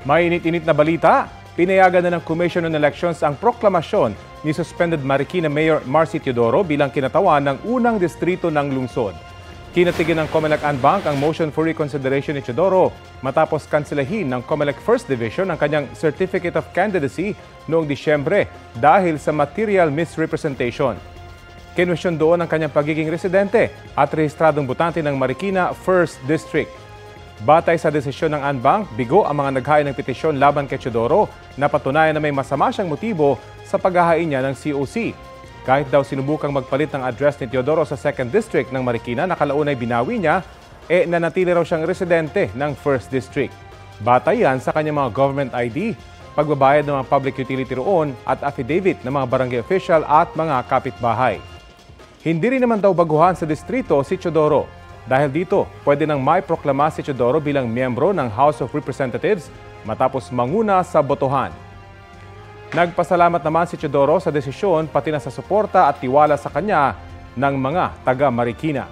Mainit-init na balita, pinayagan na ng Commission on Elections ang proklamasyon ni suspended Marikina Mayor Marcy Teodoro bilang kinatawan ng unang distrito ng lungsod. Kinatigin ng COMELEC Anbanc ang motion for reconsideration ni Teodoro matapos kanselahin ng COMELEC First Division ang kanyang Certificate of Candidacy noong Disyembre dahil sa material misrepresentation. Kinwestiyon doon ang kanyang pagiging residente at rehistradong botante ng Marikina First District. Batay sa desisyon ng Anbanc, bigo ang mga naghain ng petisyon laban kay Teodoro na patunayan na may masama siyang motibo sa paghahain niya ng COC. Kahit daw sinubukang magpalit ng address ni Teodoro sa 2nd District ng Marikina na kalaunay binawi niya, nanatili raw siyang residente ng 1st District. Batay yan sa kanyang mga government ID, pagbabayad ng mga public utility roon at affidavit ng mga barangay official at mga kapitbahay. Hindi rin naman daw baguhan sa distrito si Teodoro. Dahil dito, pwede nang may proklama si Teodoro bilang miyembro ng House of Representatives matapos manguna sa botohan. Nagpasalamat naman si Teodoro sa desisyon pati na sa suporta at tiwala sa kanya ng mga taga-Marikina.